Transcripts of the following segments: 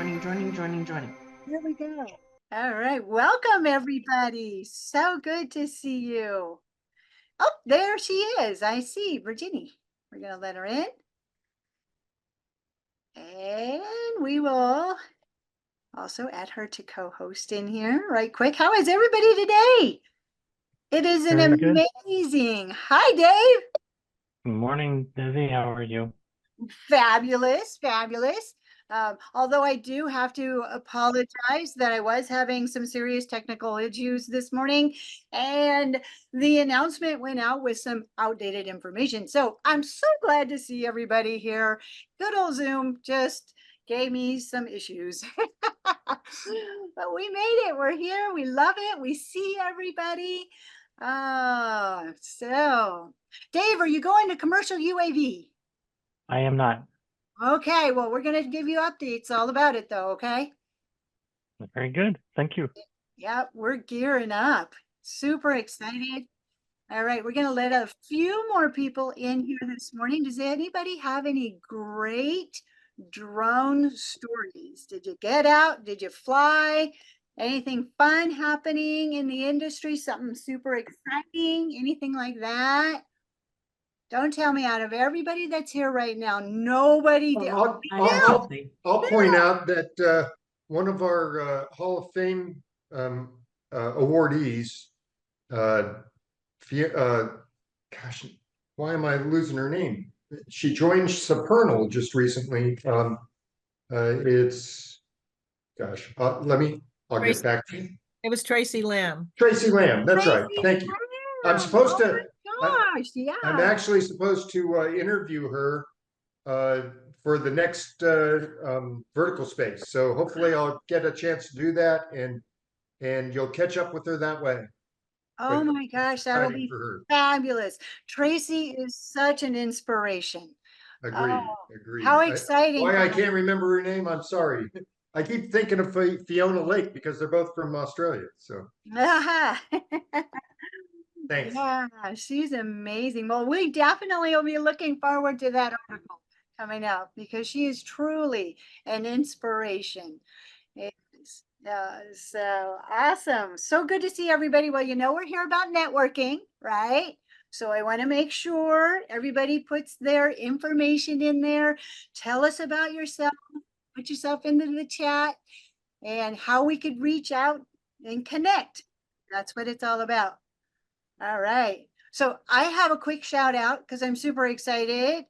joining. Here we go. All right. Welcome, everybody. So good to see you. Oh, there she is. I see Virginia. We're going to let her in. And we will also add her to co-host in here right quick. How is everybody today? It is an Very good. amazing. Hi, Dave. Good morning, Desi. How are you? Fabulous, fabulous. Although I do have to apologize that I was having some serious technical issues this morning, and the announcement went out with some outdated information. So I'm so glad to see everybody here. Good old Zoom just gave me some issues. But we made it. We're here. We love it. We see everybody. So Dave, are you going to commercial UAV? I am not. Okay, well, we're going to give you updates all about it, though, okay? Very good. Thank you. Yep, we're gearing up. Super excited. All right, we're going to let a few more people in here this morning. Does anybody have any great drone stories? Did you get out? Did you fly? Anything fun happening in the industry? Something super exciting? Anything like that? Don't tell me out of everybody that's here right now, nobody did. I'll point out that one of our Hall of Fame awardees, gosh, why am I losing her name? She joined Supernal just recently. I'll get back to you. It was Tracy Lamb. Tracy Lamb, that's right. Thank you. I'm supposed to. Gosh, yeah. I'm actually supposed to interview her for the next vertical space. So hopefully I'll get a chance to do that, and you'll catch up with her that way. Oh my gosh, that'll be fabulous. Tracy is such an inspiration. Agreed. How exciting. Why I can't remember her name, I'm sorry. I keep thinking of Fiona Lake because they're both from Australia. So thanks. Yeah, she's amazing. Well, we definitely will be looking forward to that article coming out because she is truly an inspiration. Yes. So awesome. So good to see everybody. Well, you know, we're here about networking, right? So I want to make sure everybody puts their information in there. Tell us about yourself, put yourself into the chat, and how we could reach out and connect. That's what it's all about. All right. So I have a quick shout out because I'm super excited.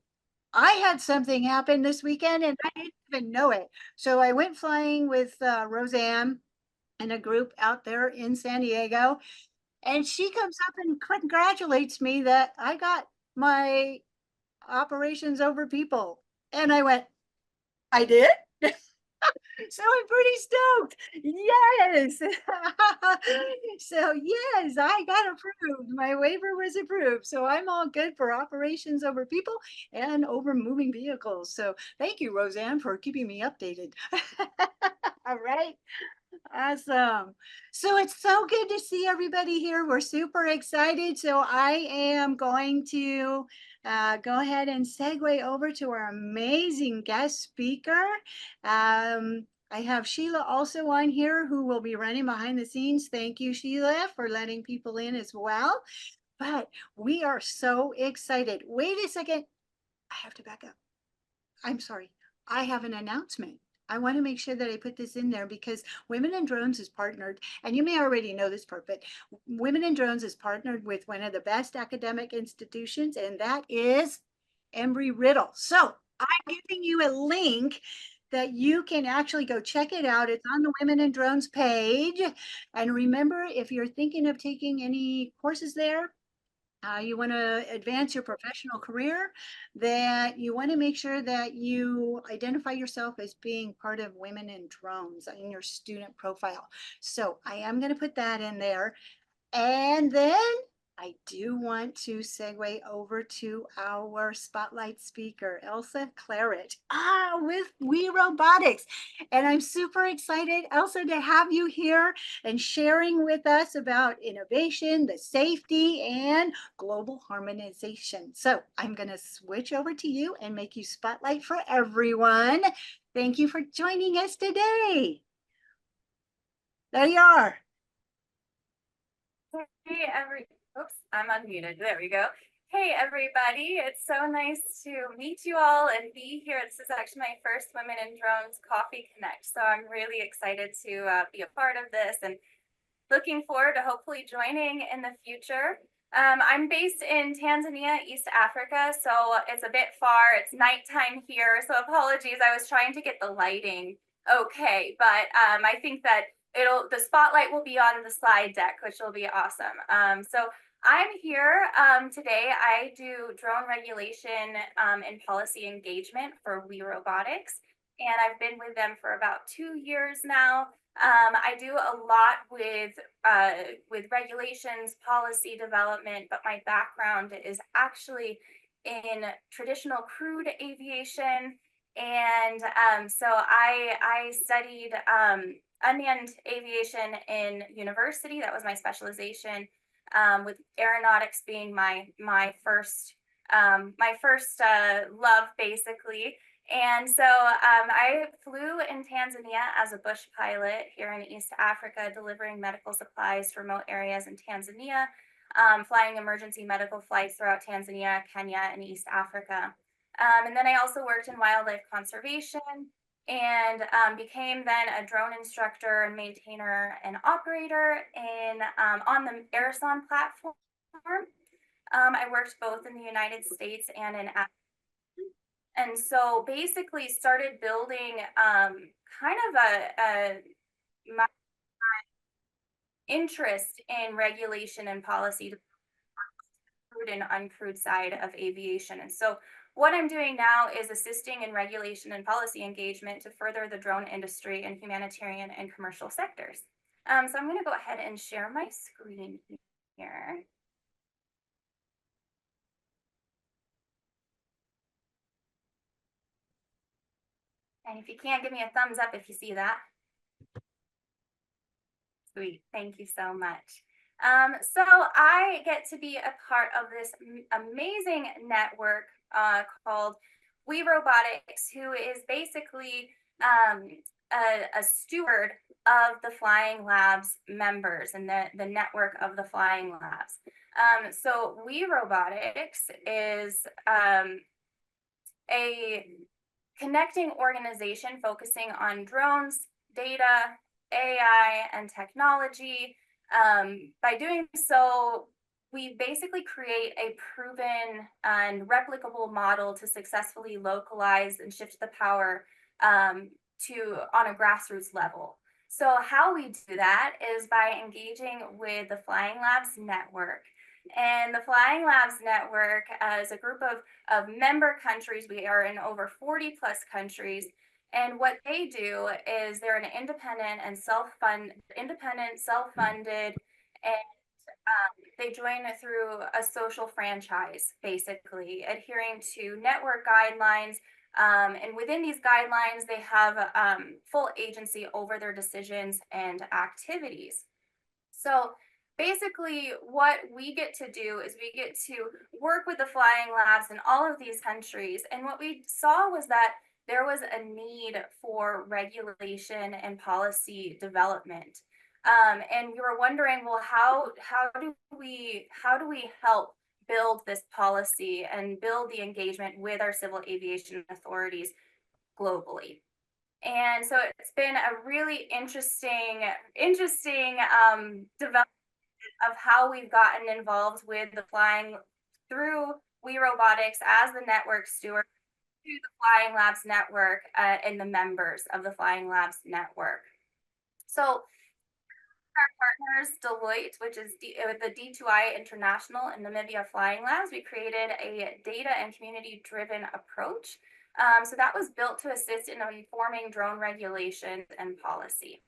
I had something happen this weekend and I didn't even know it. So I went flying with Roseanne and a group out there in San Diego. And she comes up and congratulates me that I got my operations over people. And I went, I did? So I'm pretty stoked. Yes. So yes, I got approved. My waiver was approved. So I'm all good for operations over people and over moving vehicles. So thank you, Roseanne, for keeping me updated. All right. Awesome. So it's so good to see everybody here. We're super excited. So I am going to go ahead and segue over to our amazing guest speaker. I have Sheila also on here who will be running behind the scenes. Thank you, Sheila, for letting people in as well. But we are so excited. Wait a second. I have to back up. I'm sorry. I have an announcement. I want to make sure that I put this in there because Women in Drones is partnered, and you may already know this part, but Women in Drones is partnered with one of the best academic institutions, and that is Embry-Riddle. So I'm giving you a link that you can actually go check it out. It's on the Women in Drones page. And remember, if you're thinking of taking any courses there, you want to advance your professional career, that you want to make sure that you identify yourself as being part of Women in Drones in your student profile. So I am going to put that in there. And then I do want to segue over to our spotlight speaker, Elsa Klarich, with WeRobotics. And I'm super excited, Elsa, to have you here and sharing with us about innovation, the safety, and global harmonization. So I'm going to switch over to you and make you spotlight for everyone. Thank you for joining us today. There you are. Hey, oops, I'm unmuted. There we go. Hey, everybody. It's so nice to meet you all and be here. This is actually my first Women in Drones Coffee Connect. So I'm really excited to be a part of this and looking forward to hopefully joining in the future. I'm based in Tanzania, East Africa, so it's a bit far. It's nighttime here, so apologies. I was trying to get the lighting okay, but I think that the spotlight will be on the slide deck, which will be awesome. So I'm here today. I do drone regulation and policy engagement for WeRobotics, and I've been with them for about 2 years now. I do a lot with regulations, policy development, but my background is actually in traditional crewed aviation, and so I studied unmanned aviation in university. That was my specialization, with aeronautics being my first love, basically. And so I flew in Tanzania as a bush pilot here in East Africa, delivering medical supplies to remote areas in Tanzania, flying emergency medical flights throughout Tanzania, Kenya, and East Africa. And then I also worked in wildlife conservation and became then a drone instructor and maintainer and operator on the Elsa platform. I worked both in the United States and in Africa. And so basically started building kind of my interest in regulation and policy, crewed and uncrewed side of aviation. And so what I'm doing now is assisting in regulation and policy engagement to further the drone industry in humanitarian and commercial sectors. So I'm going to go ahead and share my screen here. And if you can, give me a thumbs up if you see that. Sweet, thank you so much. So I get to be a part of this amazing network called WeRobotics, who is basically a steward of the Flying Labs members and the network of the Flying Labs. So WeRobotics is a connecting organization focusing on drones, data, AI, and technology. By doing so, we basically create a proven and replicable model to successfully localize and shift the power on a grassroots level. So how we do that is by engaging with the Flying Labs network. And the Flying Labs network is a group of member countries. We are in over 40 plus countries. And what they do is they're an independent, self-funded, and they join through a social franchise, basically adhering to network guidelines. And within these guidelines, they have full agency over their decisions and activities. So basically, what we get to do is we get to work with the Flying Labs in all of these countries. And what we saw was that there was a need for regulation and policy development. And we were wondering, well, how do we help build this policy and build the engagement with our civil aviation authorities globally? And so it's been a really interesting development of how we've gotten involved with the flying through WeRobotics as the network steward to the Flying Labs network and the members of the Flying Labs network. So our partners, Deloitte, which is with the D2I International and Namibia Flying Labs, we created a data and community-driven approach. So that was built to assist in informing drone regulations and policy.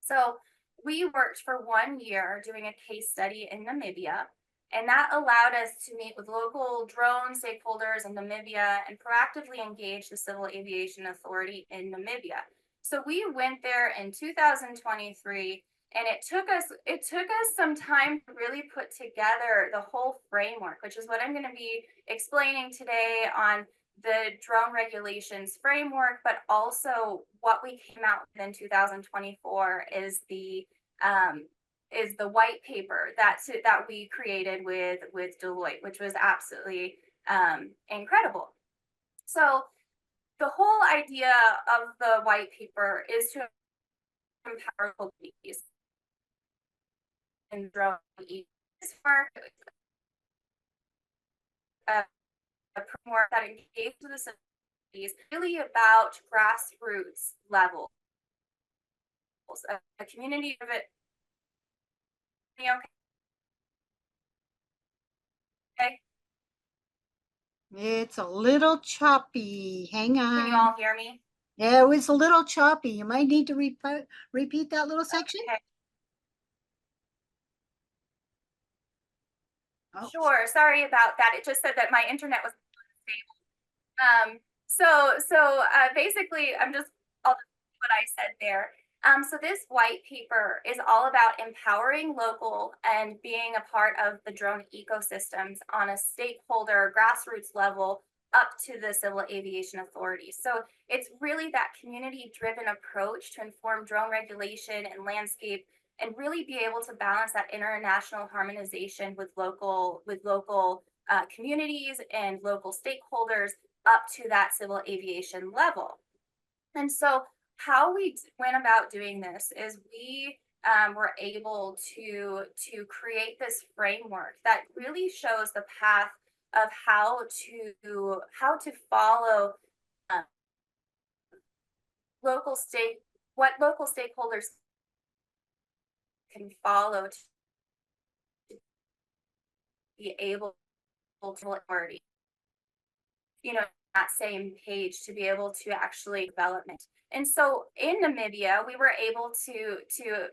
So we worked for 1 year doing a case study in Namibia. And that allowed us to meet with local drone stakeholders in Namibia and proactively engage the Civil Aviation Authority in Namibia. So we went there in 2023, and it took us some time to really put together the whole framework, which is what I'm going to be explaining today on the drone regulations framework, but also what we came out with in 2024 is the white paper that we created with Deloitte, which was absolutely incredible. So the whole idea of the white paper is to empower communities and drone framework, a framework that engages with the communities, really about grassroots levels, a community of it. Okay. It's a little choppy. Hang on. Can you all hear me? Yeah, it was a little choppy. You might need to repeat that little section. Okay. Oh. Sure. Sorry about that. It just said that my internet was unstable. So basically, I'll just what I said there. So this white paper is all about empowering local and being a part of the drone ecosystems on a stakeholder grassroots level up to the Civil Aviation Authority. So it's really that community-driven approach to inform drone regulation and landscape, and really be able to balance that international harmonization with local communities and local stakeholders up to that civil aviation level. And so how we went about doing this is we were able to create this framework that really shows the path of how to follow what local stakeholders can follow to be able to already, that same page to be able to actually development. And so in Namibia, we were able to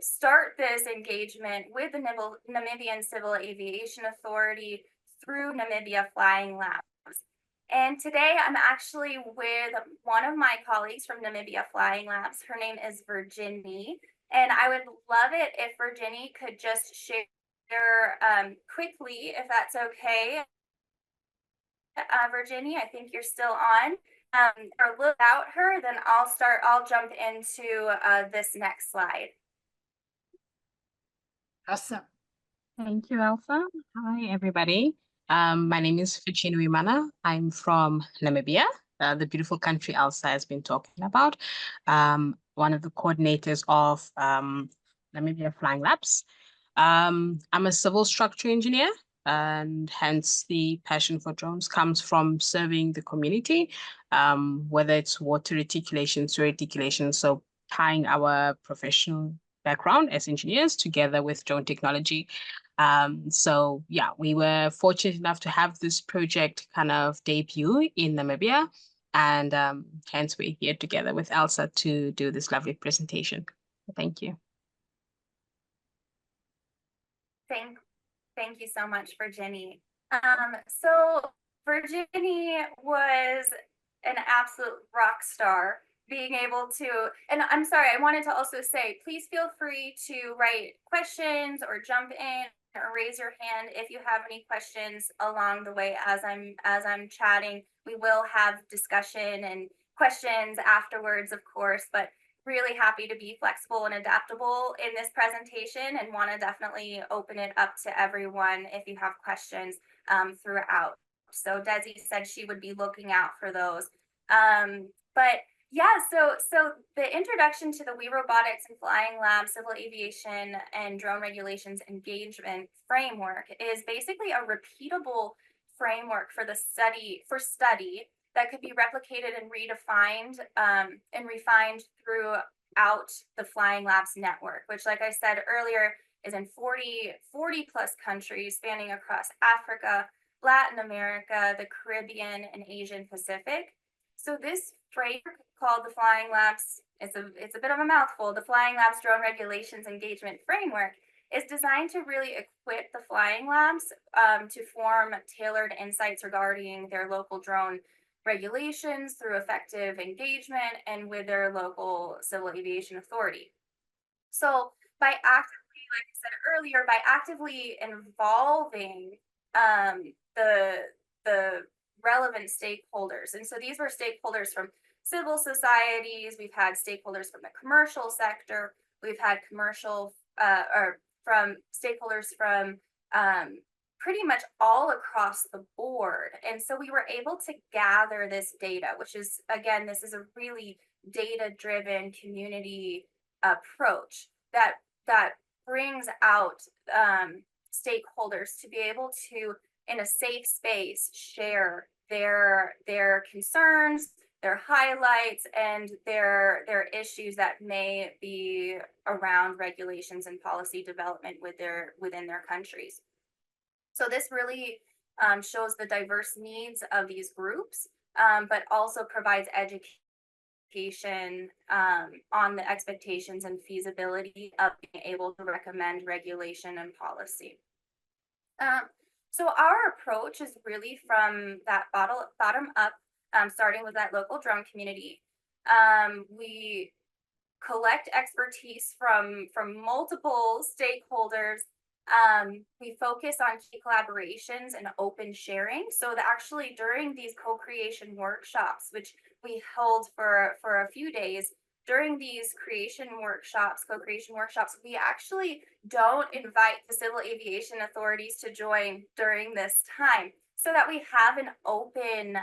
start this engagement with the Namibian Civil Aviation Authority through Namibia Flying Labs. And today I'm actually with one of my colleagues from Namibia Flying Labs. Her name is Virginie. And I would love it if Virginie could just share quickly, if that's okay. Virginie, I think you're still on. Or a little about her, then I'll jump into this next slide. Awesome. Thank you, Elsa. Hi, everybody. My name is Ficino Imana. I'm from Namibia, the beautiful country Elsa has been talking about. One of the coordinators of Namibia Flying Labs. I'm a civil structure engineer, and hence the passion for drones comes from serving the community, whether it's water reticulation, sewer reticulation, so tying our professional background as engineers together with drone technology. So yeah, we were fortunate enough to have this project kind of debut in Namibia, and hence we're here together with Elsa to do this lovely presentation. Thank you. Thank you so much, Virginie. So Virginie was an absolute rock star, being able to, and I'm sorry, I wanted to also say, please feel free to write questions or jump in or raise your hand if you have any questions along the way as I'm chatting. We will have discussion and questions afterwards, of course, but really happy to be flexible and adaptable in this presentation, and want to definitely open it up to everyone if you have questions throughout. So Desi said she would be looking out for those. But yeah, so the introduction to the WeRobotics and Flying Lab Civil Aviation and Drone Regulations Engagement Framework is basically a repeatable framework for study that could be replicated and redefined and refined throughout the Flying Labs network, which, like I said earlier, is in 40 plus countries spanning across Africa, Latin America, the Caribbean, and Asian Pacific. So this framework called the Flying Labs, it's a bit of a mouthful, the Flying Labs Drone Regulations Engagement Framework, is designed to really equip the flying labs to form tailored insights regarding their local drone regulations through effective engagement and with their local civil aviation authority. So by actively, like I said earlier, by actively involving the relevant stakeholders, and so these were stakeholders from civil societies, we've had stakeholders from the commercial sector, we've had commercial or from stakeholders from pretty much all across the board. And so we were able to gather this data, which is, again, this is a really data-driven community approach that brings out stakeholders to be able to, in a safe space, share their concerns, their highlights, and their issues that may be around regulations and policy development within their countries. So this really shows the diverse needs of these groups, but also provides education on the expectations and feasibility of being able to recommend regulation and policy. So our approach is really from that bottom up, starting with that local drone community. We collect expertise from multiple stakeholders. We focus on key collaborations and open sharing. So that actually during these co-creation workshops, which we held for a few days, during these co-creation workshops, we actually don't invite the civil aviation authorities to join during this time, so that we have an open,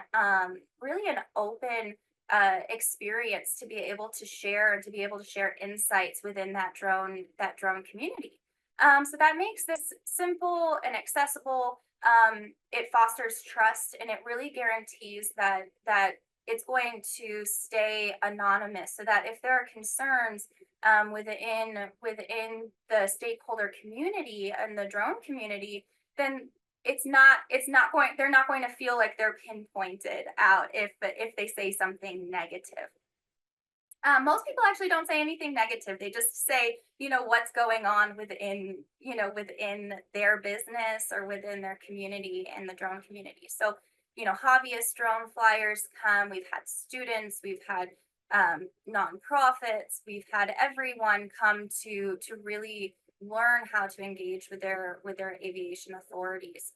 really an open experience to be able to share and to be able to share insights within that drone community. So that makes this simple and accessible. It fosters trust, and it really guarantees that it's going to stay anonymous, so that if there are concerns within the stakeholder community and the drone community, then they're not going to feel like they're pinpointed out if they say something negative. Most people actually don't say anything negative. They just say, what's going on within their business or within their community and the drone community. So, hobbyist drone flyers come, we've had students, we've had nonprofits, we've had everyone come to really learn how to engage with their aviation authorities.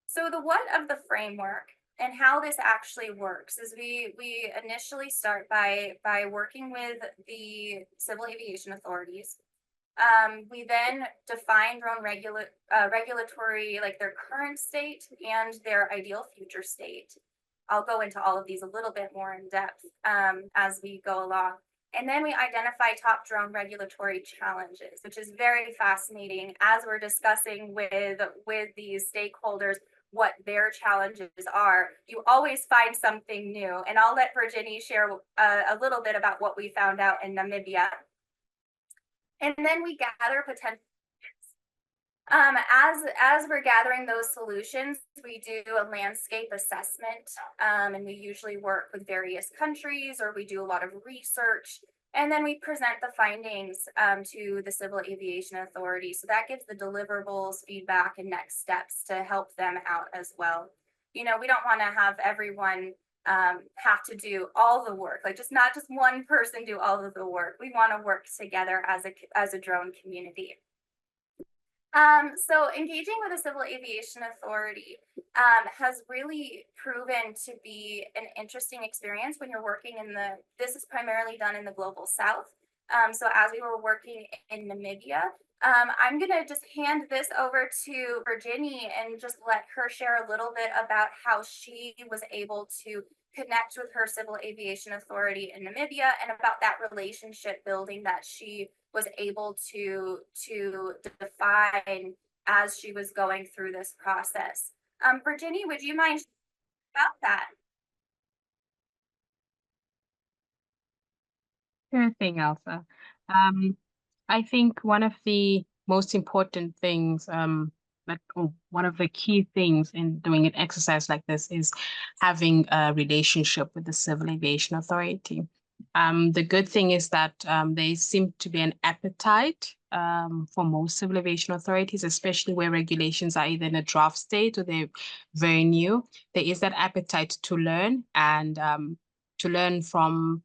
So the what of the framework and how this actually works is we initially start by working with the civil aviation authorities. We then define drone regulatory, like their current state and their ideal future state. I'll go into all of these a little bit more in depth as we go along. And then we identify top drone regulatory challenges, which is very fascinating as we're discussing with these stakeholders what their challenges are. You always find something new. And I'll let Virginie share a little bit about what we found out in Namibia. And then we gather potential. As we're gathering those solutions, we do a landscape assessment, and we usually work with various countries, or we do a lot of research, and then we present the findings to the Civil Aviation Authority. So that gives the deliverables, feedback, and next steps to help them out as well. We don't want to have everyone have to do all the work, like not just one person do all of the work. We want to work together as a drone community. So engaging with the Civil Aviation Authority has really proven to be an interesting experience when you're working this is primarily done in the Global South. So as we were working in Namibia, I'm gonna just hand this over to Virginie and just let her share a little bit about how she was able to connect with her Civil Aviation Authority in Namibia and about that relationship building that she was able to define as she was going through this process. Virginie, would you mind about that? Sure thing, Elsa. I think one of the most important things, one of the key things in doing an exercise like this is having a relationship with the Civil Aviation Authority. The good thing is that there seems to be an appetite for most civil aviation authorities, especially where regulations are either in a draft state or they're very new. There is that appetite to learn and to learn from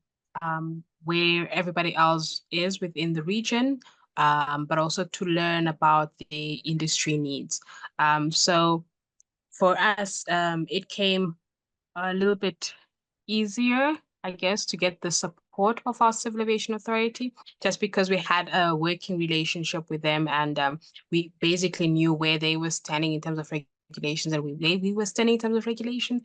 where everybody else is within the region, but also to learn about the industry needs. So for us, it came a little bit easier, I guess, to get the support of our Civil Aviation Authority, just because we had a working relationship with them and we basically knew where they were standing in terms of regulations and we were standing in terms of regulations.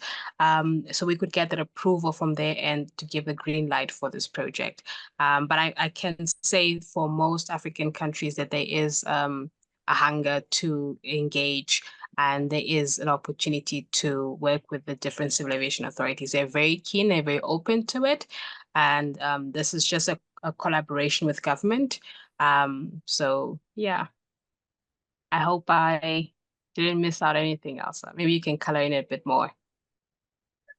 So we could get that approval from their end to give the green light for this project. But I can say for most African countries that there is a hunger to engage and there is an opportunity to work with the different civil aviation authorities. They're very keen, they're very open to it. And this is just a collaboration with government. So yeah, I hope I didn't miss out anything else. Maybe you can color in it a bit more.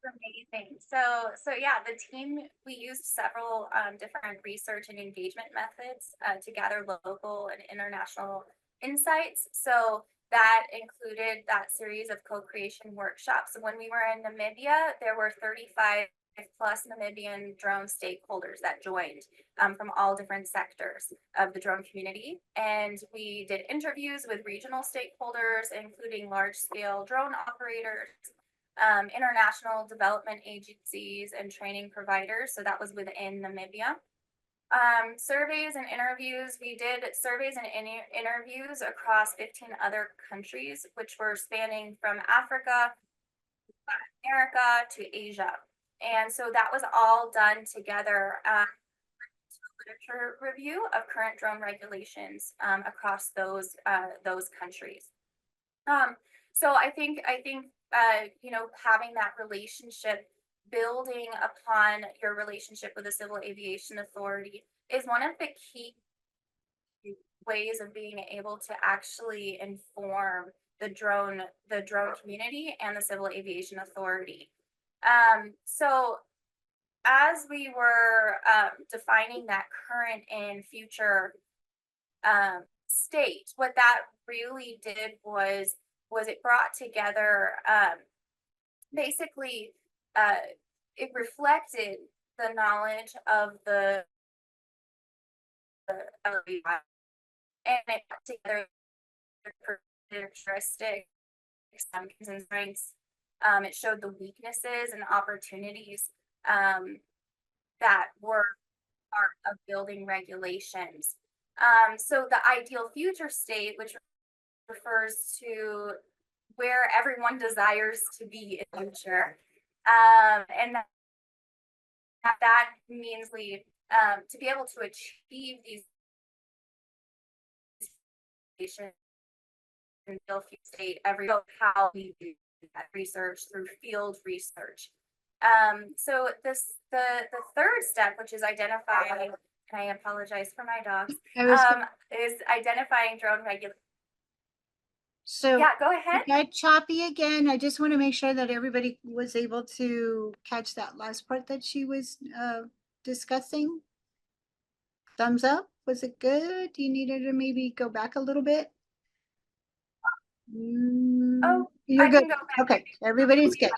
Amazing. So yeah, the team, we used several different research and engagement methods to gather local and international insights. So that included that series of co-creation workshops. When we were in Namibia, there were 35 plus Namibian drone stakeholders that joined from all different sectors of the drone community. And we did interviews with regional stakeholders, including large-scale drone operators, international development agencies and training providers. So that was within Namibia. Surveys and interviews. We did surveys and interviews across 15 other countries, which were spanning from Africa, America to Asia. And so that was all done together. Literature review of current drone regulations across those countries. So I think you know, having that relationship, building upon your relationship with the Civil Aviation Authority is one of the key ways of being able to actually inform the drone community and the Civil Aviation Authority. So as we were defining that current and future state, what that really did was it brought together basically it reflected the knowledge of the and it brought together characteristics and strengths. It showed the weaknesses and opportunities that were part of building regulations. So the ideal future state, which refers to where everyone desires to be in the future. And that means to be able to achieve these in the future state, how we do that research through field research. So the third step, which is identifying, and I apologize for my dogs, is identifying drone regulations. So yeah, go ahead. it got choppy again. I just want to make sure that everybody was able to catch that last part that she was discussing. Thumbs up. Was it good? Do you need her to maybe go back a little bit? Oh, you're I good. can go back. Okay, everybody's good.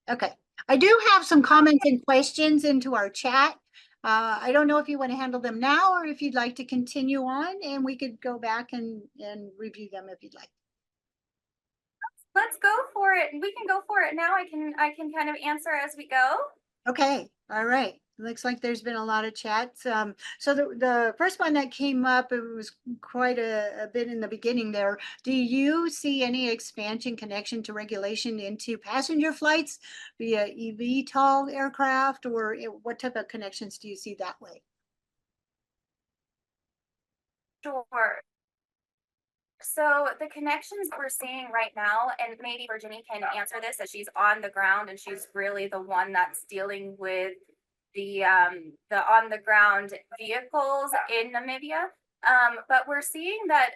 Okay. I do have some comments and questions into our chat. I don't know if you want to handle them now or if you'd like to continue on, and we could go back and review them if you'd like. Let's go for it. We can go for it now. I can kind of answer as we go. Okay. All right. Looks like there's been a lot of chats. So the first one that came up, it was quite a bit in the beginning there. Do you see any expansion connection to regulation into passenger flights via eVTOL aircraft, or what type of connections do you see that way? Sure. So the connections that we're seeing right now, and maybe Virginie can answer this as she's on the ground and she's really the one that's dealing with the on the ground vehicles in Namibia. But we're seeing that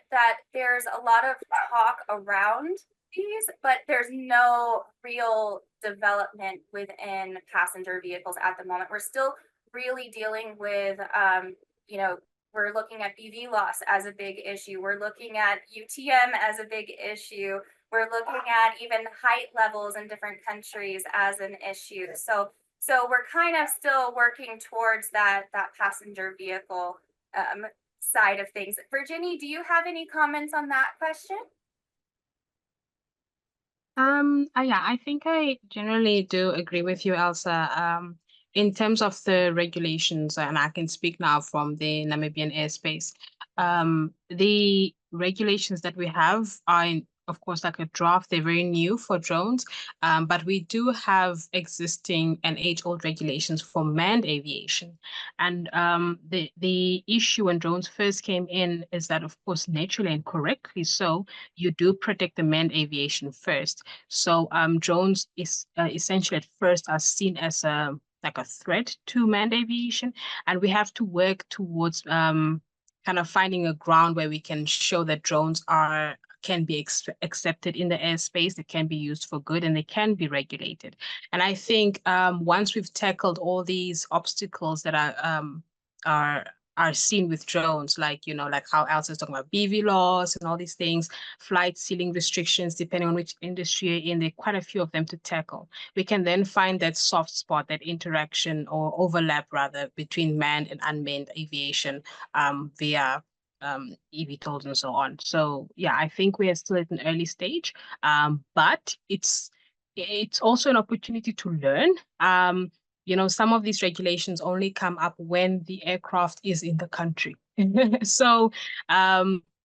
there's a lot of talk around these, but there's no real development within passenger vehicles at the moment. We're still really dealing with, you know, we're looking at BV loss as a big issue. We're looking at UTM as a big issue. We're looking at even height levels in different countries as an issue. So we're kind of still working towards that passenger vehicle side of things. Virginie, do you have any comments on that question? Yeah, I think I generally do agree with you, Elsa. In terms of the regulations, and I can speak now from the Namibian airspace, the regulations that we have are, of course, like a draft. They're very new for drones, but we do have existing and age-old regulations for manned aviation. And the issue when drones first came in is that, of course, naturally and correctly so, you do protect the manned aviation first. So drones is essentially at first are seen as like a threat to manned aviation, and we have to work towards kind of finding a ground where we can show that drones can be accepted in the airspace, they can be used for good, and they can be regulated. And I think once we've tackled all these obstacles that are seen with drones, like, you know, like how Elsa is talking about BV laws and all these things, flight ceiling restrictions, depending on which industry you're in, there are quite a few of them to tackle. We can then find that soft spot, that interaction or overlap rather between manned and unmanned aviation via eVTOLs and so on. So yeah, I think we are still at an early stage, but it's also an opportunity to learn. You know, some of these regulations only come up when the aircraft is in the country. So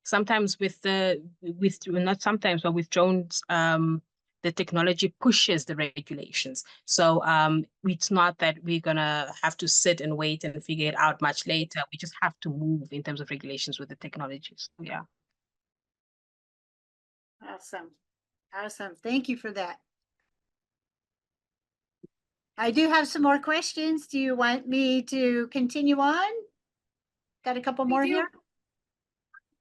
sometimes not sometimes, but with drones, the technology pushes the regulations. So it's not that we're gonna have to sit and wait and figure it out much later. We just have to move in terms of regulations with the technologies. Yeah. Awesome. Awesome. Thank you for that. I do have some more questions. Do you want me to continue on? Got a couple more here?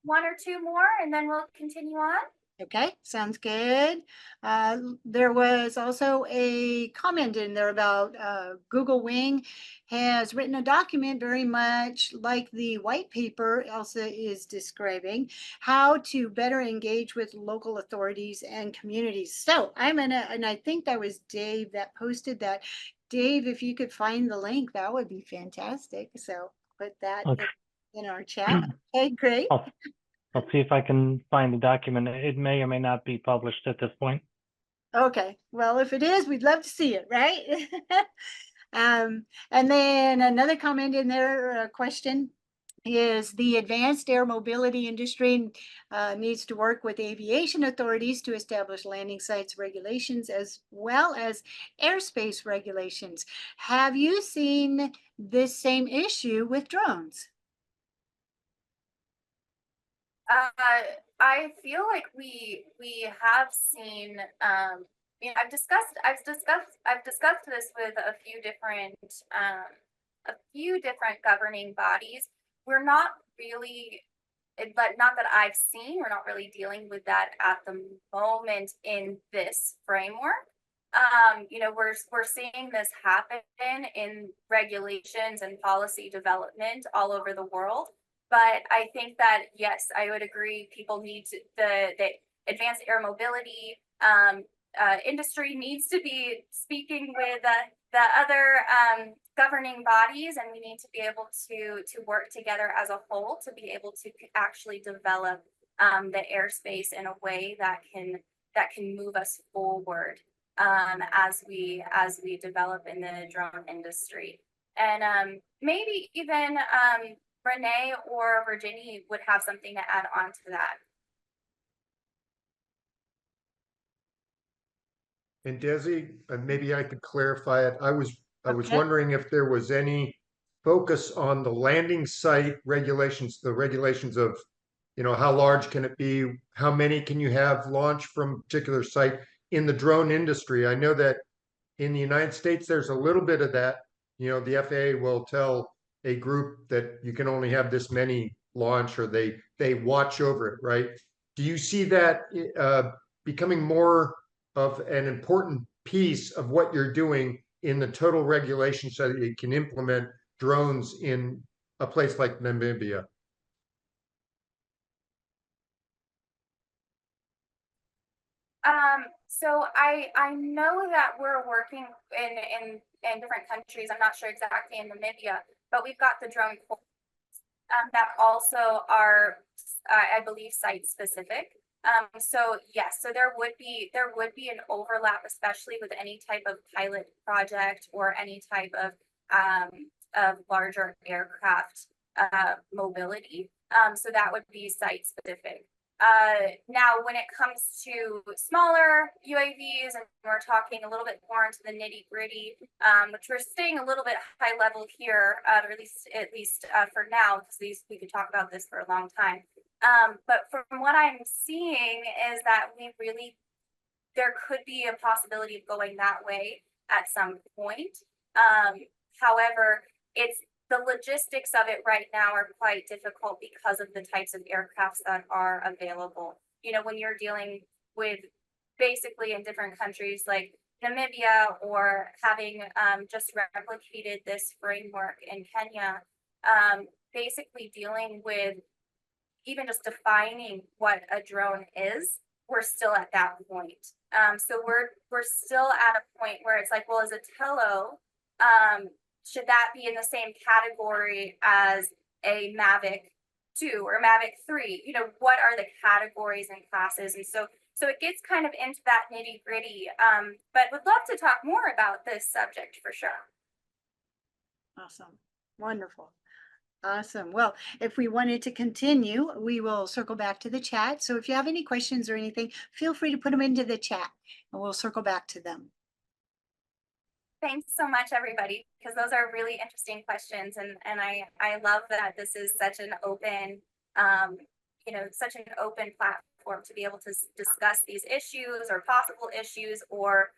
One or two more, and then we'll continue on. Okay, sounds good. There was also a comment in there about Google Wing has written a document very much like the white paper Elsa is describing, how to better engage with local authorities and communities. So and I think that was Dave that posted that. Dave, if you could find the link, that would be fantastic. So put that Okay. in our chat. Okay, great. I'll see if I can find the document. It may or may not be published at this point. Okay, well, if it is, we'd love to see it, right? And then another comment in there, question is the advanced air mobility industry needs to work with aviation authorities to establish landing sites regulations as well as airspace regulations. Have you seen this same issue with drones? I feel like we have seen, you know, I've discussed this with a few different governing bodies. We're not really, but not that I've seen, we're not really dealing with that at the moment in this framework. You know, we're seeing this happen in regulations and policy development all over the world. But I think that, yes, I would agree, people need to, the advanced air mobility industry needs to be speaking with the other governing bodies, and we need to be able to work together as a whole to be able to actually develop the airspace in a way that can move us forward as we develop in the drone industry. And maybe even Renee or Virginie would have something to add on to that. And Desi, maybe I could clarify it. I was Okay. wondering if there was any focus on the landing site regulations, the regulations of, you know, how large can it be? How many can you have launch from a particular site in the drone industry? I know that in the United States, there's a little bit of that. You know, the FAA will tell a group that you can only have this many launch, or they watch over it, right? Do you see that becoming more of an important piece of what you're doing in the total regulation so that you can implement drones in a place like Namibia? So I know that we're working in different countries. I'm not sure exactly in Namibia, but we've got the drone that also are, I believe, site specific. So yes, so there would be an overlap, especially with any type of pilot project or any type of larger aircraft mobility. So that would be site specific. Now, when it comes to smaller UAVs, and we're talking a little bit more into the nitty gritty, which we're staying a little bit high level here, or at least for now, because we could talk about this for a long time. But from what I'm seeing is that there could be a possibility of going that way at some point. However, the logistics of it right now are quite difficult because of the types of aircrafts that are available. You know, when you're dealing with basically in different countries like Namibia, or having just replicated this framework in Kenya, basically dealing with even just defining what a drone is, we're still at that point. So we're still at a point where it's like, well, as a tello, should that be in the same category as a Mavic 2 or Mavic 3? You know, what are the categories and classes? And so it gets kind of into that nitty gritty, but would love to talk more about this subject for sure. Awesome. Wonderful. Awesome. Well, if we wanted to continue, we will circle back to the chat. So if you have any questions or anything, feel free to put them into the chat and we'll circle back to them. Thanks so much, everybody, because those are really interesting questions. And I love that this is such an open, such an open platform to be able to discuss these issues or possible issues or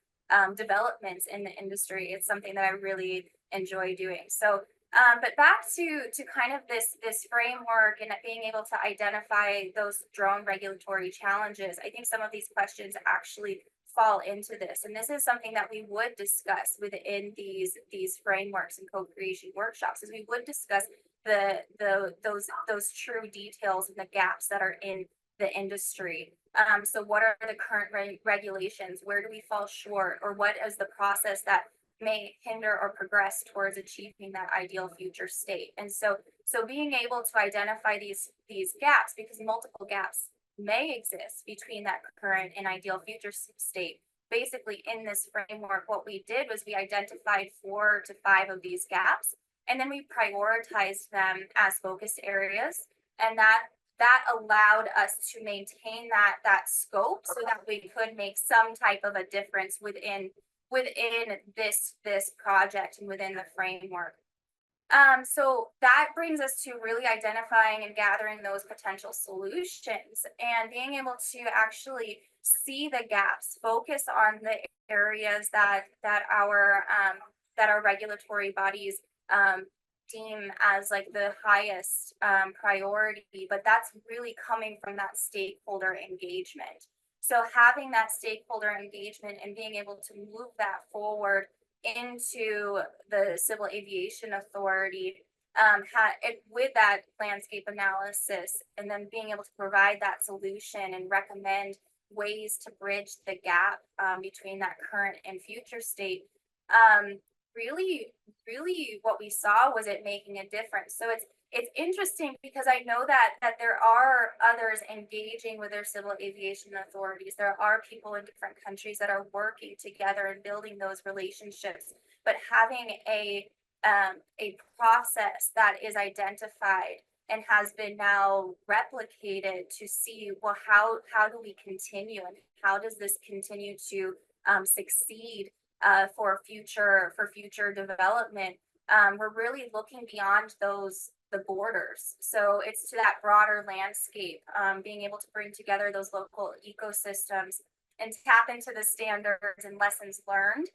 developments in the industry. It's something that I really enjoy doing. So, but back to kind of this framework and being able to identify those drone regulatory challenges. I think some of these questions actually fall into this, and this is something that we would discuss within these frameworks and co-creation workshops. Is we would discuss those true details and the gaps that are in the industry. So what are the current regulations? Where do we fall short, or what is the process that may hinder or progress towards achieving that ideal future state? And so being able to identify these gaps, because multiple gaps may exist between that current and ideal future state. Basically, in this framework, what we did was we identified 4 to 5 of these gaps, and then we prioritized them as focus areas, and that allowed us to maintain that scope so that we could make some type of a difference within this project and within the framework. So that brings us to really identifying and gathering those potential solutions and being able to actually see the gaps, focus on the areas that our regulatory bodies deem as like the highest priority, but that's really coming from that stakeholder engagement. So having that stakeholder engagement and being able to move that forward into the Civil Aviation Authority with that landscape analysis, and then being able to provide that solution and recommend ways to bridge the gap between that current and future state. Really what we saw was it making a difference. So it's interesting because I know that there are others engaging with their civil aviation authorities. There are people in different countries that are working together and building those relationships, but having a process that is identified and has been now replicated to see, well, how do we continue, and how does this continue to succeed for future development? We're really looking beyond the borders. So it's to that broader landscape, being able to bring together those local ecosystems and tap into the standards and lessons learned.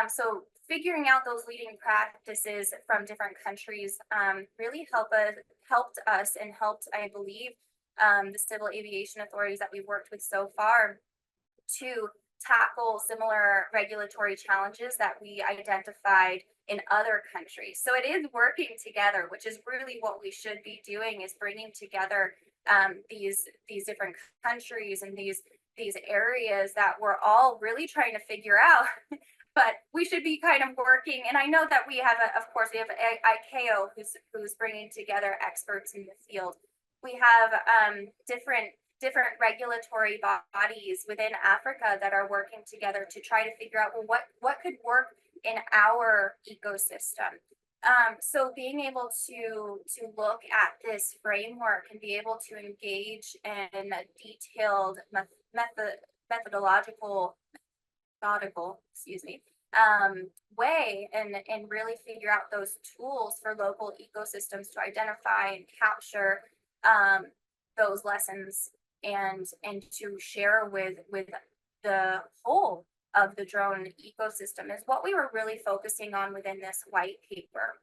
So figuring out those leading practices from different countries really helped us and helped, I believe, the civil aviation authorities that we've worked with so far to tackle similar regulatory challenges that we identified in other countries. So it is working together, which is really what we should be doing, is bringing together these different countries and these areas that we're all really trying to figure out. But we should be kind of working, and I know that we have, of course, we have ICAO who's bringing together experts in the field. We have different regulatory bodies within Africa that are working together to try to figure out, well, what could work in our ecosystem. So being able to look at this framework and be able to engage in a detailed methodical, way and really figure out those tools for local ecosystems to identify and capture those lessons and to share with the whole of the drone ecosystem is what we were really focusing on within this white paper.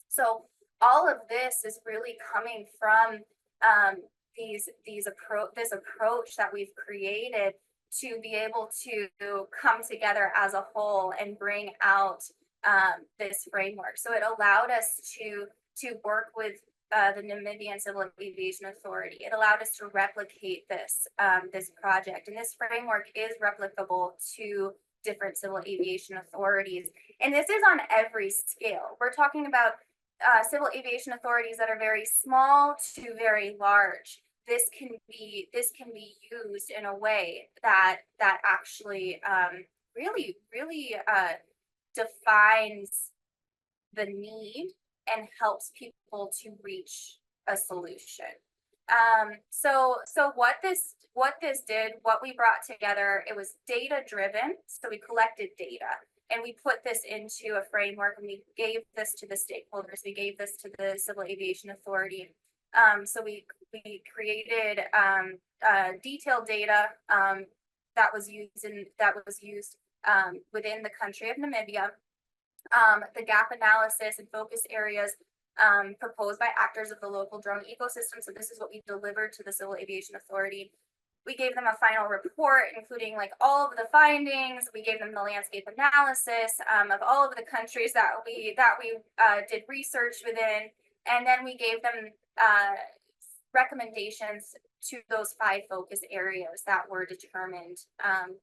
So all of this is really coming from this approach that we've created to be able to come together as a whole and bring out this framework. So it allowed us to work with the Namibian Civil Aviation Authority. It allowed us to replicate this project, and this framework is replicable to different civil aviation authorities. And this is on every scale. We're talking about civil aviation authorities that are very small to very large. This can be used in a way that actually really defines the need and helps people to reach a solution. So what this did, what we brought together, it was data driven. So we collected data and we put this into a framework, and we gave this to the stakeholders. We gave this to the Civil Aviation Authority. So we created detailed data that was used within the country of Namibia. The gap analysis and focus areas proposed by actors of the local drone ecosystem. So this is what we delivered to the Civil Aviation Authority. We gave them a final report, including like all of the findings. We gave them the landscape analysis of all of the countries that we did research within, and then we gave them recommendations to those 5 focus areas that were determined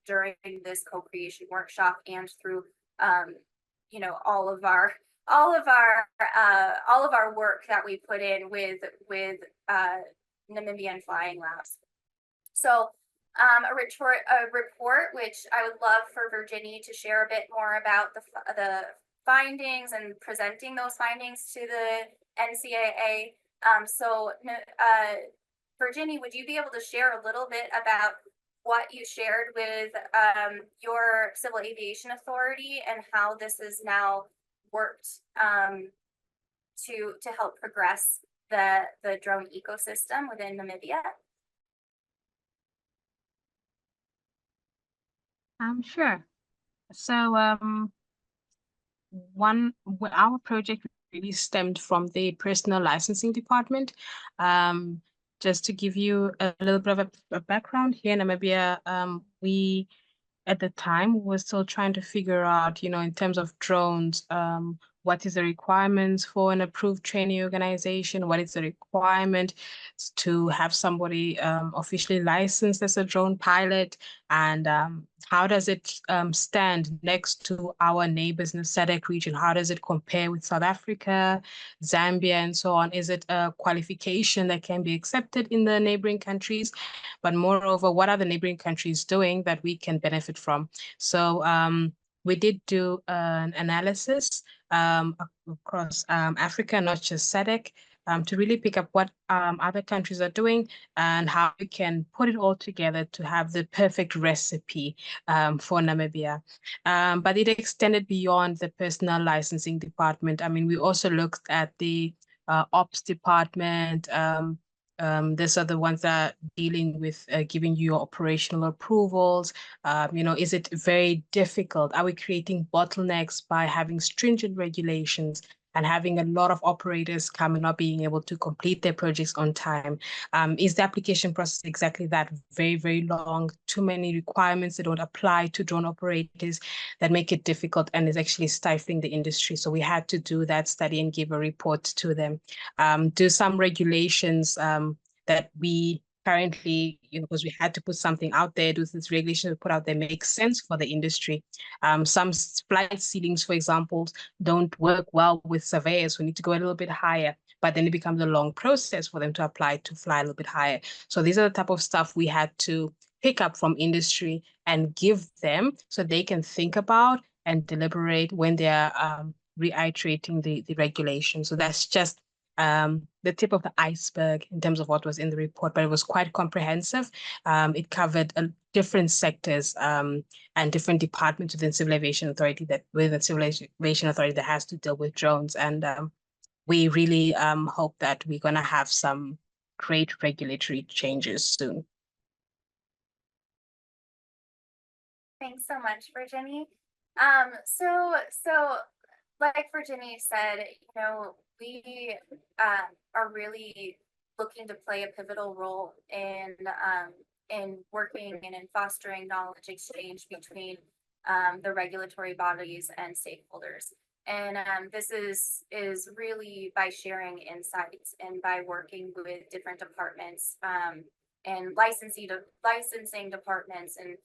during this co-creation workshop and through all of our work that we put in with Namibian flying labs. So a report which I would love for Virginie to share a bit more about the findings and presenting those findings to the NCAA. So Virginie, would you be able to share a little bit about what you shared with your Civil Aviation Authority and how this has now worked to help progress the drone ecosystem within Namibia? Sure. So our project really stemmed from the personal licensing department. Just to give you a little bit of a background, here in Namibia, we at the time were still trying to figure out, in terms of drones, what is the requirements for an approved training organization? What is the requirement to have somebody officially licensed as a drone pilot? And how does it stand next to our neighbors in the SADC region? How does it compare with South Africa, Zambia, and so on? Is it a qualification that can be accepted in the neighboring countries? But moreover, what are the neighboring countries doing that we can benefit from? So we did do an analysis across Africa, not just SADC, to really pick up what other countries are doing and how we can put it all together to have the perfect recipe for Namibia. But it extended beyond the personal licensing department. I mean, we also looked at the ops department. These are the ones that are dealing with giving you your operational approvals. Is it very difficult? Are we creating bottlenecks by having stringent regulations? and having a lot of operators come and not being able to complete their projects on time. Is the application process exactly that? Very, very long, too many requirements that don't apply to drone operators that make it difficult and is actually stifling the industry. So we had to do that study and give a report to them. Do some regulations that we currently, because we had to put something out there, do this regulation we put out there make sense for the industry. Some flight ceilings, for example, don't work well with surveyors. We need to go a little bit higher, but then it becomes a long process for them to apply to fly a little bit higher. So these are the type of stuff we had to pick up from industry and give them so they can think about and deliberate when they're reiterating the regulation. So that's just the tip of the iceberg in terms of what was in the report, but it was quite comprehensive. It covered different sectors and different departments within Civil Aviation Authority that has to deal with drones. And we really hope that we're going to have some great regulatory changes soon. Thanks so much, Virginie. So like Virginie said, we are really looking to play a pivotal role in working and in fostering knowledge exchange between the regulatory bodies and stakeholders. And this is really by sharing insights and by working with different departments and licensing departments and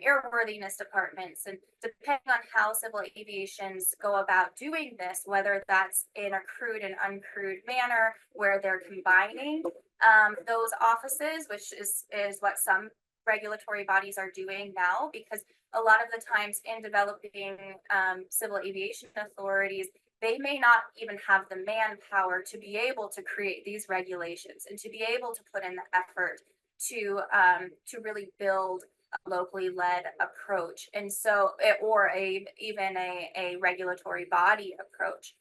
airworthiness departments. And depending on how civil aviations go about doing this, whether that's in a crewed and uncrewed manner, where they're combining those offices, which is what some regulatory bodies are doing now, because a lot of the times in developing civil aviation authorities, they may not even have the manpower to be able to create these regulations and to be able to put in the effort to really build a locally led approach, and so or even a regulatory body approach.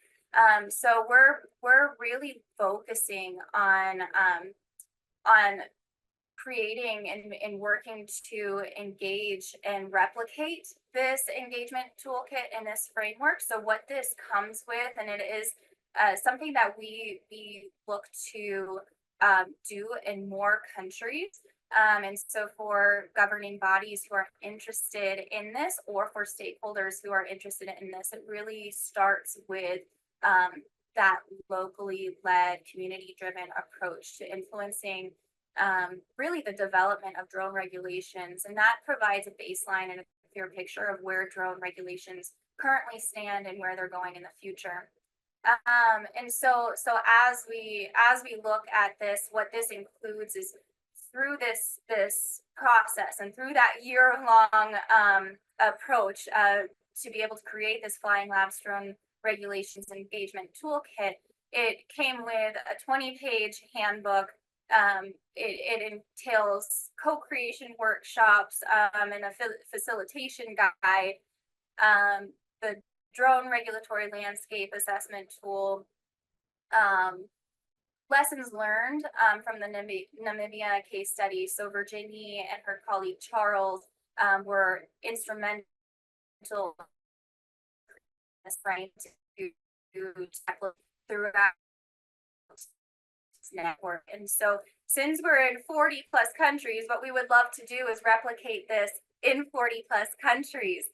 So we're really focusing on creating and working to engage and replicate this engagement toolkit in this framework. So what this comes with, and it is something that we look to do in more countries. And so for governing bodies who are interested in this, or for stakeholders who are interested in this, it really starts with that locally led, community-driven approach to influencing really the development of drone regulations. And that provides a baseline and a clear picture of where drone regulations currently stand and where they're going in the future. And so as we look at this, what this includes is through this process and through that year-long approach to be able to create this Flying Labs drone regulations engagement toolkit, it came with a 20-page handbook. It entails co-creation workshops and a facilitation guide, the drone regulatory landscape assessment tool, lessons learned from the Namibia case study. So Virginie and her colleague Charles were instrumental in this, right, to tackle throughout network. And so since we're in 40 plus countries, what we would love to do is replicate this in 40 plus countries.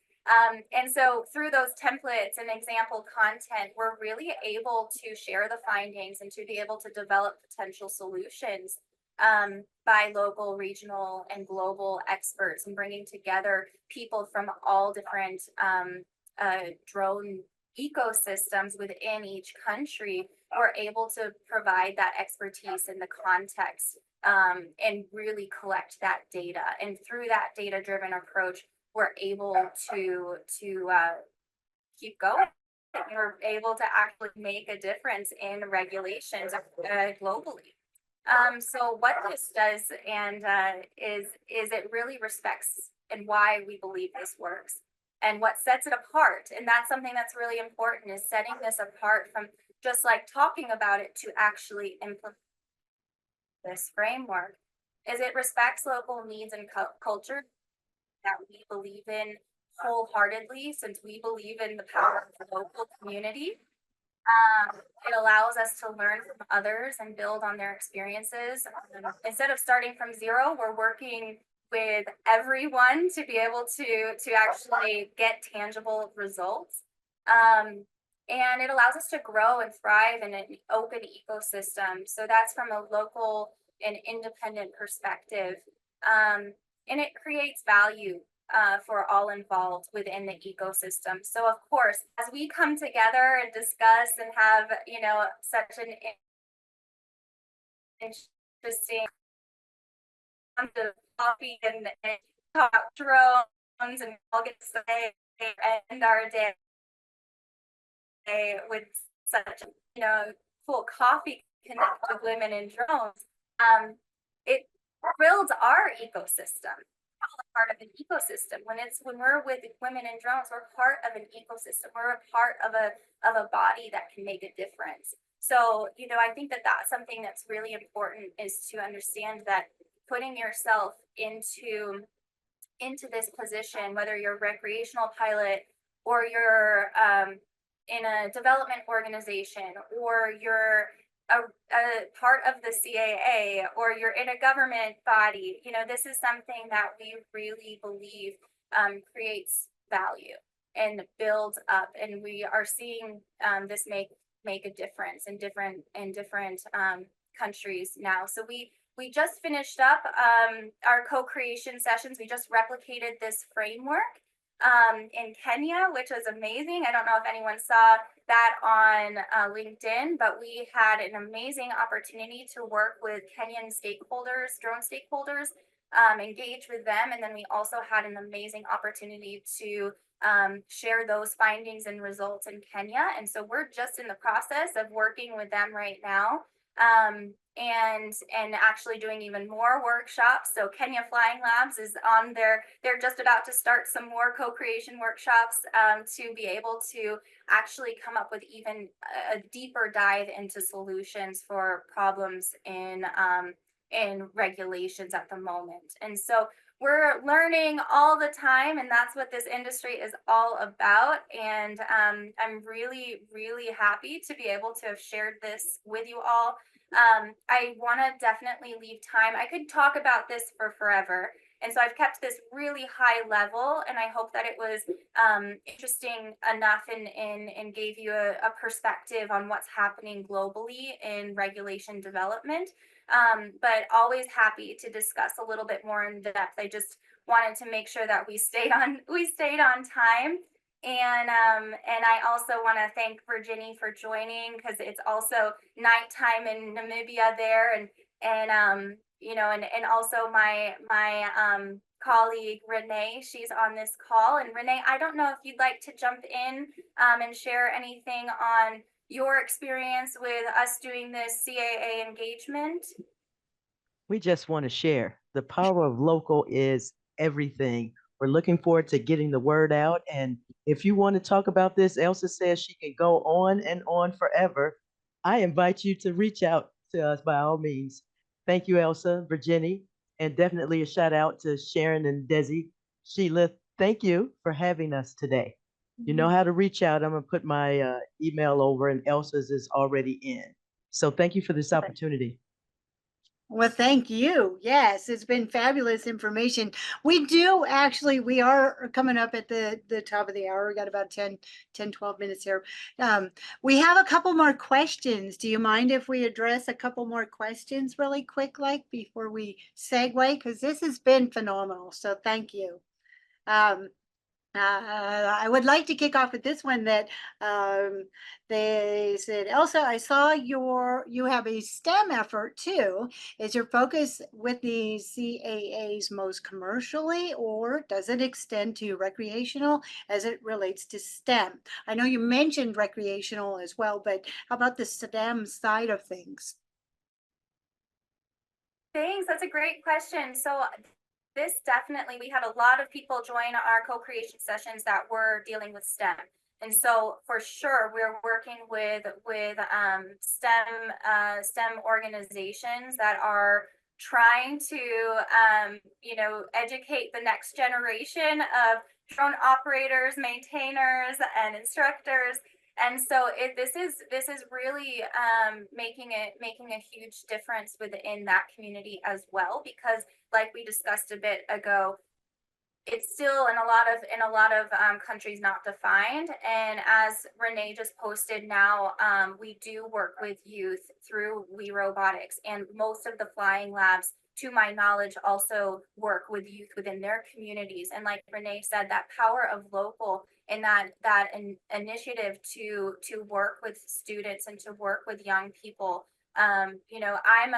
And so through those templates and example content, we're really able to share the findings and to be able to develop potential solutions by local, regional, and global experts, and bringing together people from all different drone ecosystems within each country. We're able to provide that expertise in the context and really collect that data. And through that data-driven approach, we're able to keep going. We're able to actually make a difference in regulations globally. So what this does and is it really respects and why we believe this works and what sets it apart. And that's something that's really important, is setting this apart from just like talking about it to actually implement this framework. Is it respects local needs and culture that we believe in wholeheartedly, since we believe in the power of the local community. It allows us to learn from others and build on their experiences. Instead of starting from zero, we're working with everyone to be able to actually get tangible results. And it allows us to grow and thrive in an open ecosystem. So that's from a local and independent perspective. And it creates value for all involved within the ecosystem. So of course, as we come together and discuss and have, you know, such an interesting amount of coffee and talk drones, and all get to say end our day with such, you know, cool coffee connect with women in drones. It builds our ecosystem. Part of an ecosystem. When we're with women in drones, we're part of an ecosystem. We're a part of a body that can make a difference. So, you know, I think that that's something that's really important, is to understand that putting yourself into this position, whether you're a recreational pilot or you're in a development organization, or you're a part of the CAA, or you're in a government body, you know, this is something that we really believe creates value and builds up. And we are seeing this make a difference in different countries now. So we just finished up our co-creation sessions. We just replicated this framework in Kenya, which was amazing. I don't know if anyone saw that on LinkedIn, but we had an amazing opportunity to work with Kenyan stakeholders, drone stakeholders, engage with them. And then we also had an amazing opportunity to share those findings and results in Kenya. And so we're just in the process of working with them right now. And actually doing even more workshops. So Kenya Flying Labs is on there. They're just about to start some more co-creation workshops to be able to actually come up with even a deeper dive into solutions for problems in regulations at the moment. And so we're learning all the time, and that's what this industry is all about. And I'm really, really happy to be able to have shared this with you all. I want to definitely leave time. I could talk about this for forever. And so I've kept this really high level, and I hope that it was interesting enough and gave you a perspective on what's happening globally in regulation development. But always happy to discuss a little bit more in depth. I just wanted to make sure that we stayed on time. And I also want to thank Virginie for joining, because it's also nighttime in Namibia there, and you know, and also my colleague Renee, she's on this call. And Renee, I don't know if you'd like to jump in and share anything on your experience with us doing this CAA engagement. We just want to share. The power of local is everything. We're looking forward to getting the word out. And if you want to talk about this, Elsa says she can go on and on forever. I invite you to reach out to us by all means. Thank you, Elsa, Virginie, and definitely a shout out to Sharon and Desi. Sheila, thank you for having us today. You know how to reach out. I'm going to put my email over, and Elsa's is already in. So thank you for this opportunity. Well, thank you. Yes, it's been fabulous information. We are coming up at the top of the hour. We got about 10, 12 minutes here. We have a couple more questions. Do you mind if we address a couple more questions really quick, like before we segue? Because this has been phenomenal. So thank you. I would like to kick off with this one that they said, Elsa, I saw you have a STEM effort too. Is your focus with the CAAs most commercially, or does it extend to recreational as it relates to STEM? I know you mentioned recreational as well, but how about the STEM side of things? Thanks, that's a great question. So this definitely, we had a lot of people join our co-creation sessions that were dealing with STEM. And so for sure, we're working with STEM organizations that are trying to, you know, educate the next generation of drone operators, maintainers, and instructors. And so this is really making a huge difference within that community as well, because like we discussed a bit ago, it's still in a lot of countries not defined. And as Renee just posted now, we do work with youth through WeRobotics, and most of the flying labs, to my knowledge, also work with youth within their communities. And like Renee said, that power of local and that initiative to work with students and to work with young people. You know, I'm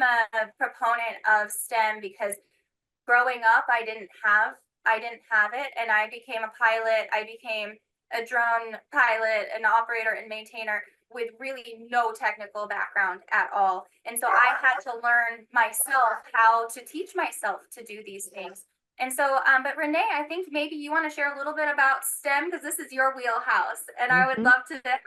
a proponent of STEM because growing up, I didn't have it, and I became a pilot. I became a drone pilot, an operator and maintainer with really no technical background at all. And so I had to learn myself how to teach myself to do these things. And so, but Renee, I think maybe you want to share a little bit about STEM, because this is your wheelhouse, and I would love to have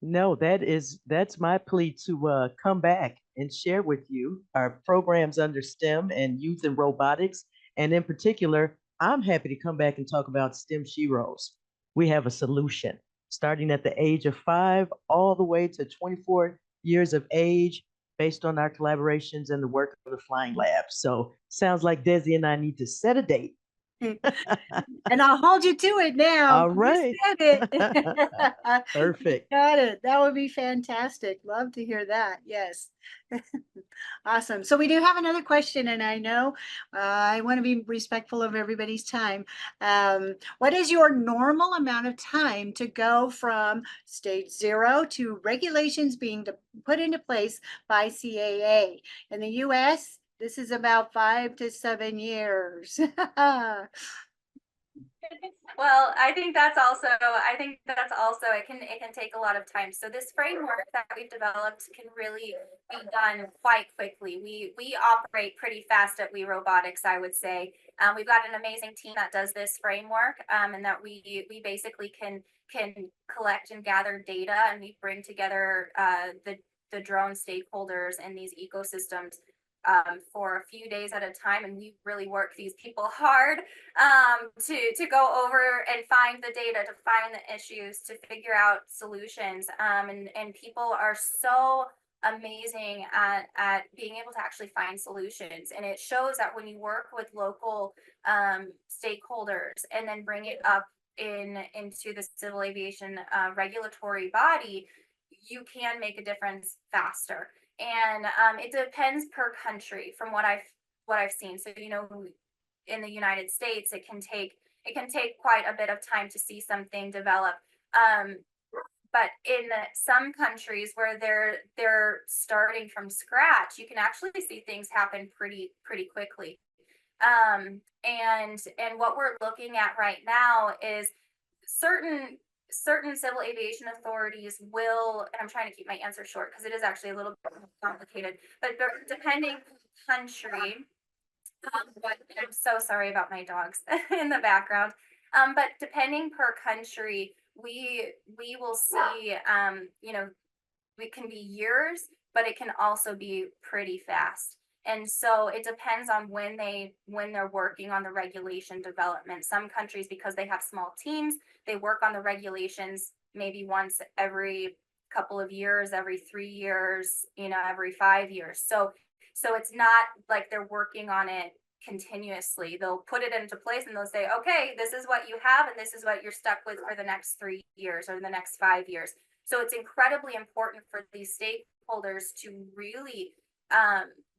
you No, that's my plea to come back and share with you our programs under STEM and youth and robotics. And in particular, I'm happy to come back and talk about STEM Sheroes. We have a solution starting at the age of 5 all the way to 24 years of age based on our collaborations and the work of the Flying Lab. So sounds like Desi and I need to set a date. And I'll hold you to it now. All You right. said it. Perfect. Got it. That would be fantastic. Love to hear that. Yes. Awesome. So we do have another question, and I know I want to be respectful of everybody's time. What is your normal amount of time to go from stage 0 to regulations being put into place by CAA? In the US, this is about 5 to 7 years. Well, I think that's also it can take a lot of time. So this framework that we've developed can really be done quite quickly. We operate pretty fast at WeRobotics, I would say. We've got an amazing team that does this framework, and that we basically can collect and gather data, and we bring together the drone stakeholders and these ecosystems for a few days at a time, and we really work these people hard to go over and find the data, to find the issues, to figure out solutions. And people are so amazing at being able to actually find solutions. And it shows that when you work with local stakeholders and then bring it up into the civil aviation regulatory body, you can make a difference faster. And it depends per country from what I've seen. So, you know, in the United States, it can take quite a bit of time to see something develop. But in some countries where they're starting from scratch, you can actually see things happen pretty quickly. And what we're looking at right now is certain civil aviation authorities will, and I'm trying to keep my answer short because it is actually a little bit complicated, but depending country, but I'm so sorry about my dogs in the background. But depending per country, we will see, you know, it can be years, but it can also be pretty fast. And so it depends on when they're working on the regulation development. Some countries, because they have small teams, they work on the regulations maybe once every couple of years, every 3 years, you know, every 5 years. So it's not like they're working on it continuously. They'll put it into place and they'll say, okay, this is what you have, and this is what you're stuck with for the next 3 years or the next 5 years. So it's incredibly important for these stakeholders to really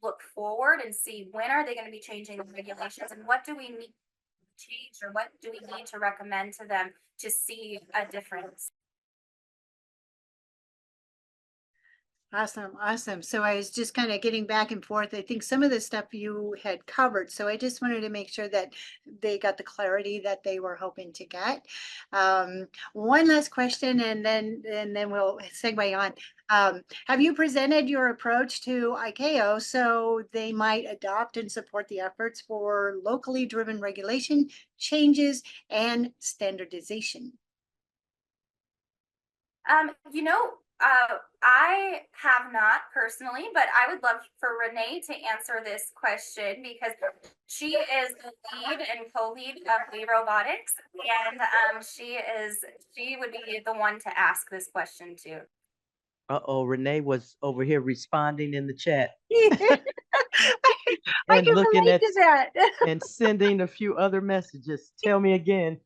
look forward and see when are they going to be changing the regulations, and what do we need to change, or what do we need to recommend to them to see a difference. Awesome, awesome. So I was just kind of getting back and forth. I think some of the stuff you had covered. So I just wanted to make sure that they got the clarity that they were hoping to get. One last question, and then we'll segue on. Have you presented your approach to ICAO so they might adopt and support the efforts for locally driven regulation changes and standardization? You know, I have not personally, but I would love for Renee to answer this question because she is the lead and co-lead of WeRobotics, and she would be the one to ask this question to. Uh-oh, Renee was over here responding in the chat I and can looking relate at to that. and sending a few other messages. Tell me again.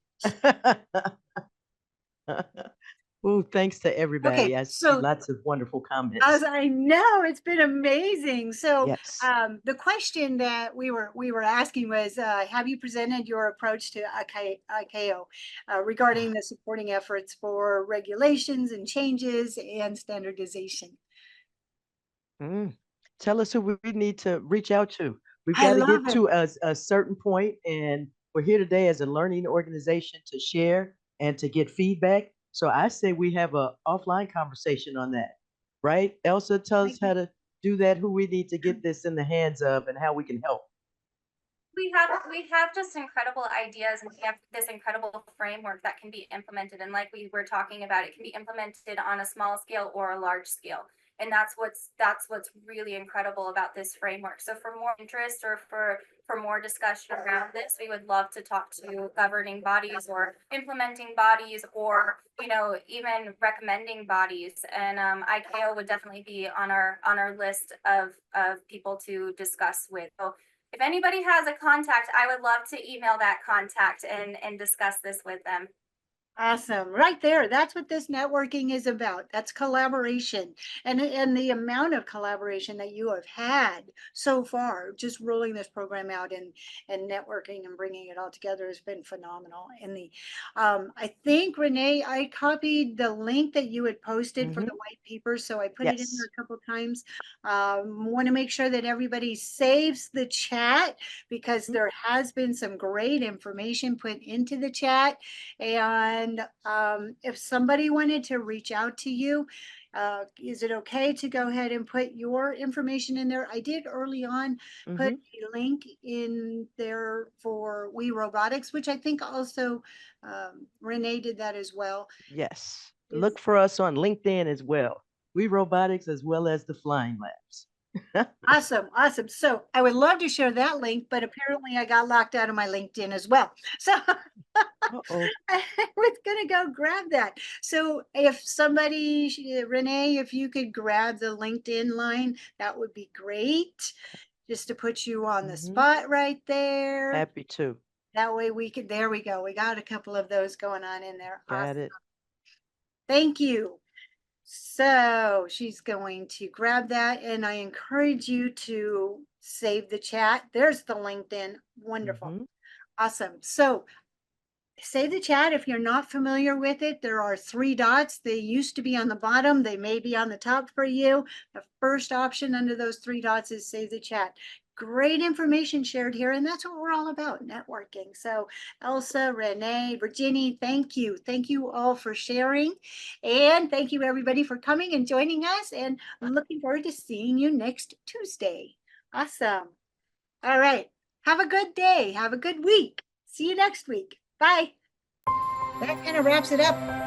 Oh, thanks to everybody. Okay, I see so lots of wonderful comments. as I know, it's been amazing. So, Yes. the question that we were asking was, have you presented your approach to ICAO regarding the supporting efforts for regulations and changes and standardization? Tell us who we need to reach out to. We've I got to love get it. to a certain point, and we're here today as a learning organization to share and to get feedback. So I say we have a offline conversation on that, right? Elsa, tell us how to do that, who we need to get this in the hands of, and how we can help. We have just incredible ideas, and we have this incredible framework that can be implemented. And like we were talking about, it can be implemented on a small scale or a large scale. And that's what's really incredible about this framework. So for more interest or for more discussion around this, we would love to talk to governing bodies or implementing bodies, or even recommending bodies. And ICAO would definitely be on our list of people to discuss with. So if anybody has a contact, I would love to email that contact and discuss this with them. Awesome. Right there. That's what this networking is about. That's collaboration. And the amount of collaboration that you have had so far, just rolling this program out and networking and bringing it all together has been phenomenal. And I think, Renee, I copied the link that you had posted for the white paper. So I put it in there Yes. a couple of times. Want to make sure that everybody saves the chat because there has been some great information put into the chat. And if somebody wanted to reach out to you, is it okay to go ahead and put your information in there? I did early on put a link in there for WeRobotics, which I think also Renee did that as well. Yes. Look for us on LinkedIn as well. WeRobotics as well as the Flying Labs. Awesome. Awesome. So I would love to share that link, but apparently I got locked out of my LinkedIn as well. So Uh-oh. I was going to go grab that. So if somebody, Renee, if you could grab the LinkedIn line, that would be great. Just to put you on the spot right there. Happy to. That way we could, there we go. We got a couple of those going on in there. Got Awesome. it. Thank you. So she's going to grab that, and I encourage you to save the chat. There's the LinkedIn. Wonderful. Awesome. So save the chat. If you're not familiar with it, there are 3 dots. They used to be on the bottom. They may be on the top for you. The first option under those 3 dots is save the chat. Great information shared here, and that's what we're all about, networking. So Elsa, Renee, Virginie, thank you. Thank you all for sharing. And thank you everybody for coming and joining us. And I'm looking forward to seeing you next Tuesday. Awesome. All right. Have a good day. Have a good week. See you next week. Bye. That kind of wraps it up.